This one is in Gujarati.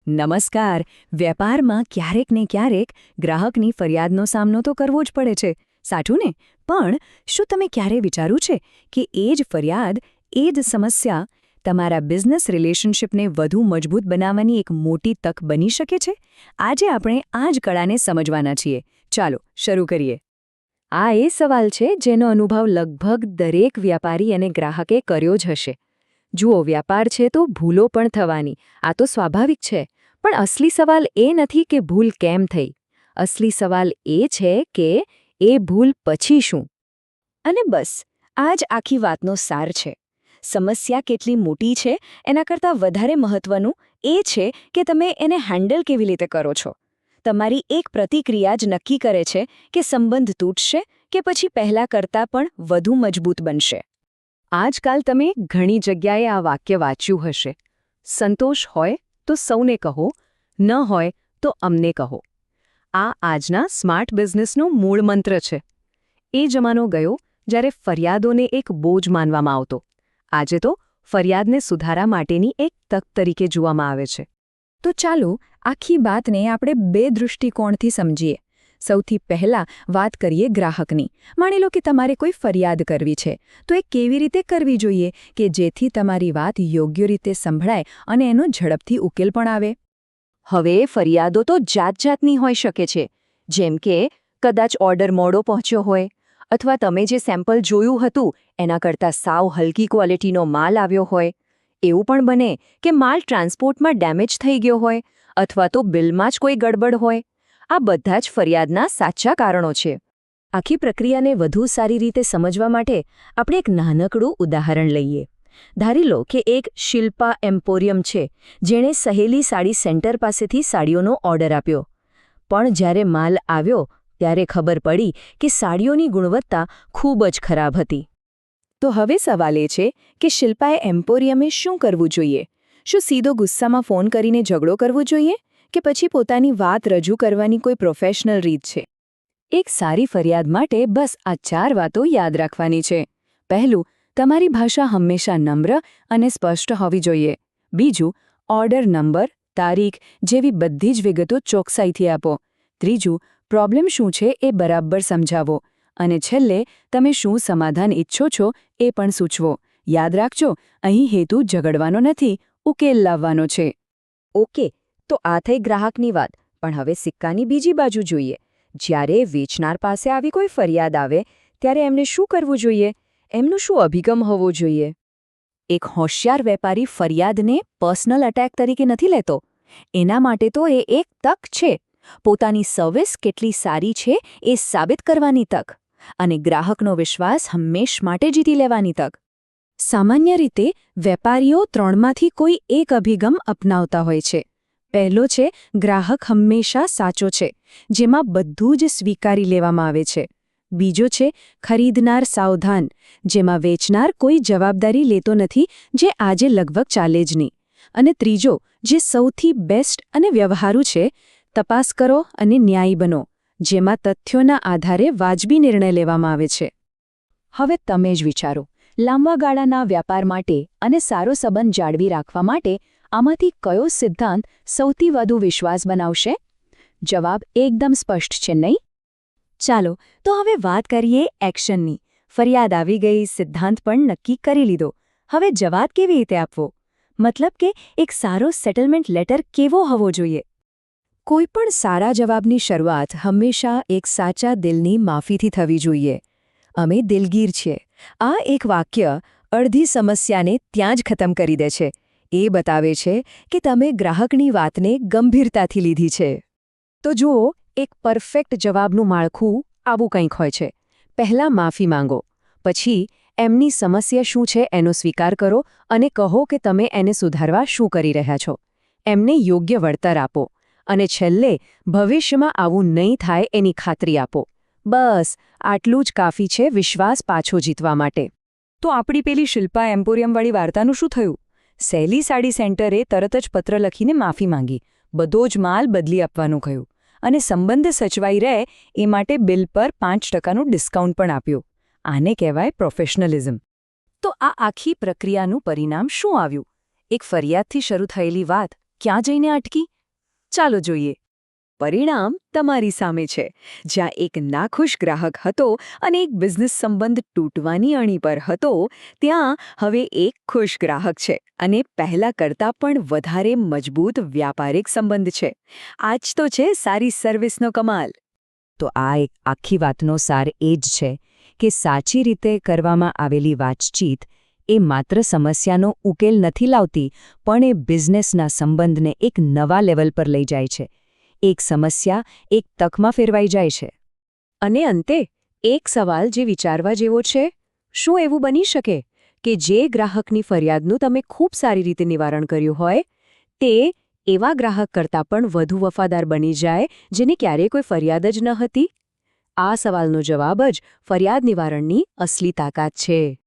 નમસ્કાર. વેપારમાં ક્યારેક ને ક્યારેક ગ્રાહકની ફરિયાદનો સામનો તો કરવો જ પડે છે, સાચું ને? પણ શું તમે ક્યારે વિચાર્યું છે કે એ જ ફરિયાદ, એ જ સમસ્યા તમારા બિઝનેસ રિલેશનશિપને વધુ મજબૂત બનાવવાની એક મોટી તક બની શકે છે? આજે આપણે આ જ કળાને સમજવાના છીએ. ચાલો શરૂ કરીએ. આ એ સવાલ છે જેનો અનુભવ લગભગ દરેક વ્યાપારી અને ગ્રાહકે કર્યો જ હશે. જુઓ, વ્યાપાર છે તો ભૂલો પણ થવાની, આ તો સ્વાભાવિક છે. પણ અસલી સવાલ એ નથી કે ભૂલ કેમ થઈ. અસલી સવાલ એ છે કે એ ભૂલ પછી શું? અને બસ આ જ આખી વાતનો સાર છે. સમસ્યા કેટલી મોટી છે એના કરતાં વધારે મહત્વનું એ છે કે તમે એને હેન્ડલ કેવી રીતે કરો છો. તમારી એક પ્રતિક્રિયા જ નક્કી કરે છે કે સંબંધ તૂટશે કે પછી પહેલાં કરતાં પણ વધુ મજબૂત બનશે. આજકાલ તમે ઘણી જગ્યાએ આ વાક્ય વાંચ્યું હશે. સંતોષ હોય તો સૌને કહો, ન હોય તો અમને કહો. આ આજના સ્માર્ટ બિઝનેસનો મૂળ મંત્ર છે. એ જમાનો ગયો જ્યારે ફરિયાદોને એક બોજ માનવામાં આવતો. આજે તો ફરિયાદને સુધારા માટેની એક તક તરીકે જોવામાં આવે છે. તો ચાલો આખી વાતને આપણે બે દૃષ્ટિકોણથી સમજીએ. સૌથી પહેલાં વાત કરીએ ગ્રાહકની. માની લો કે તમારે કોઈ ફરિયાદ કરવી છે, તો એ કેવી રીતે કરવી જોઈએ કે જેથી તમારી વાત યોગ્ય રીતે સંભળાય અને એનો ઝડપથી ઉકેલ પણ આવે? હવે ફરિયાદો તો જાત-જાતની હોઈ શકે છે. જેમ કે કદાચ ઓર્ડર મોડો પહોંચ્યો હોય, અથવા તમે જે સેમ્પલ જોયું હતું એના કરતાં સાવ હલકી ક્વોલિટીનો માલ આવ્યો હોય. એવું પણ બને કે માલ ટ્રાન્સપોર્ટમાં ડેમેજ થઈ ગયો હોય, અથવા તો બિલમાં જ કોઈ ગડબડ હોય. આ બધા જ ફરિયાદના સાચા કારણો છે. આખી પ્રક્રિયાને વધુ સારી રીતે સમજવા માટે આપણે એક નાનકડું ઉદાહરણ લઈએ. ધારી લો કે એક શિલ્પા એમ્પોરિયમ છે, જેણે સહેલી સાડી સેન્ટર પાસેથી સાડીઓનો ઓર્ડર આપ્યો. પણ જ્યારે માલ આવ્યો ત્યારે ખબર પડી કે સાડીઓની ગુણવત્તા ખૂબ જ ખરાબ હતી. તો હવે સવાલ એ છે કે શિલ્પાએ એમ્પોરિયમે શું કરવું જોઈએ? શું સીધો ગુસ્સામાં ફોન કરીને ઝઘડો કરવો જોઈએ? કે પછી પોતાની વાત રજૂ કરવાની કોઈ પ્રોફેશનલ રીત છે? એક સારી ફરિયાદ માટે બસ આ 4 વાતો યાદ રાખવાની છે. પહેલું, તમારી ભાષા હંમેશા નમ્ર અને સ્પષ્ટ હોવી જોઈએ. બીજું, ઓર્ડર નંબર, તારીખ જેવી બધી જ વિગતો ચોકસાઈથી આપો. ત્રીજું, પ્રોબ્લેમ શું છે એ બરાબર સમજાવો. અને છેલ્લે, તમે શું સમાધાન ઈચ્છો છો એ પણ સૂચવો. યાદ રાખજો, અહીં હેતુ ઝઘડવાનો નથી, ઉકેલ લાવવાનો છે. ઓકે, તો આ થઈ ગ્રાહકની વાત. પણ હવે સિક્કાની બીજી બાજુ જોઈએ. જ્યારે વેચનાર પાસે આવી કોઈ ફરિયાદ આવે ત્યારે એમને શું કરવું જોઈએ? એમનું શું અભિગમ હોવો જોઈએ? એક હોશિયાર વેપારી ફરિયાદને પર્સનલ એટેક તરીકે નથી લેતો. એના માટે તો એ એક તક છે. પોતાની સર્વિસ કેટલી સારી છે એ સાબિત કરવાની તક. અને ગ્રાહકનો વિશ્વાસ હંમેશ માટે જીતી લેવાની તક. સામાન્ય રીતે વેપારીઓ 3માંથી કોઈ એક અભિગમ અપનાવતા હોય છે. પહેલો છે ગ્રાહક હંમેશા સાચો છે, જેમાં બધું જ સ્વીકારી લેવામાં આવે છે. બીજો છે ખરીદનાર સાવધાન, જેમાં વેચનાર કોઈ જવાબદારી લેતો નથી જે આજે લગભગ ચાલે જ નહીં. અને ત્રીજો, જે સૌથી બેસ્ટ અને વ્યવહારુ છે, તપાસ કરો અને ન્યાયી બનો, જેમાં તથ્યોના આધારે વાજબી નિર્ણય લેવામાં આવે છે. હવે તમે જ વિચારો, લાંબા ગાળાના વ્યાપાર માટે અને સારો સંબંધ જાળવી રાખવા માટે આમાંથી કયો સિદ્ધાંત સૌથી વધુ વિશ્વાસ બનાવશે? જવાબ એકદમ સ્પષ્ટ છે, નહીં? ચાલો તો હવે વાત કરીએ એક્શનની. ફરિયાદ આવી ગઈ, સિદ્ધાંત પણ નક્કી કરી લીધો. હવે જવાબ કેવી રીતે આપવો? મતલબ કે એક સારો સેટલમેન્ટ લેટર કેવો હોવો જોઈએ? કોઈપણ સારા જવાબની શરૂઆત હંમેશા એક સાચા દિલની માફીથી થવી જોઈએ. અમે દિલગીર છીએ. આ એક વાક્ય અડધી સમસ્યાને ત્યાં જ ખતમ કરી દે છે. એ બતાવે છે કે તમે ગ્રાહકની વાતને ગંભીરતાથી લીધી છે. તો જુઓ, એક પરફેક્ટ જવાબનું માળખું આવું કંઈક હોય છે. પહેલાં માફી માંગો. પછી એમની સમસ્યા શું છે એનો સ્વીકાર કરો અને કહો કે તમે એને સુધારવા શું કરી રહ્યા છો. એમને યોગ્ય વળતર આપો. અને છેલ્લે, ભવિષ્યમાં આવું નહીં થાય એની ખાતરી આપો. બસ આટલું જ કાફી છે વિશ્વાસ પાછો જીતવા માટે. તો આપણી પેલી શિલ્પા એમ્પોરિયમવાળી વાર્તાનું શું થયું? સહેલી સાડી સેન્ટરે તરત જ પત્ર લખીને માફી માંગી, બધો જ માલ બદલી આપવાનું કહ્યું, અને સંબંધ સચવાઈ રહે એ માટે બિલ પર 5%નું ડિસ્કાઉન્ટ પણ આપ્યું. આને કહેવાય પ્રોફેશનલિઝમ. તો આ આખી પ્રક્રિયાનું પરિણામ શું આવ્યું? એક ફરિયાદથી શરૂ થયેલી વાત ક્યાં જઈને અટકી ચાલો જોઈએ. પરિણામ તમારી સામે છે, જ્યાં એક નાખુશ ગ્રાહક હતો અને એક બિઝનેસ સંબંધ તૂટવાની અણી પર હતો, ત્યાં હવે એક ખુશ ગ્રાહક છે અને પહેલા કરતાં પણ વધારે મજબૂત વ્યાપારિક સંબંધ છે. આ જ તો છે સારી સર્વિસનો કમાલ. તો આ એક આખી વાતનો સાર એ જ છે કે સાચી રીતે કરવામાં આવેલી વાતચીત એ માત્ર સમસ્યાનો ઉકેલ નથી લાવતી, પણ એ બિઝનેસના સંબંધને એક નવા લેવલ પર લઈ જાય છે. એક સમસ્યા એક તકમાં ફેરવાઈ જાય છે. અને અંતે એક સવાલ જે વિચારવા જેવો છે, શું એવું બની શકે કે જે ગ્રાહકની ફરિયાદનું તમે ખૂબ સારી રીતે નિવારણ કર્યું હોય, તે એવા ગ્રાહક કરતાં પણ વધુ વફાદાર બની જાય જેને ક્યારેય કોઈ ફરિયાદ જ ન હતી? આ સવાલનો જવાબ જ ફરિયાદ નિવારણની અસલી તાકાત છે.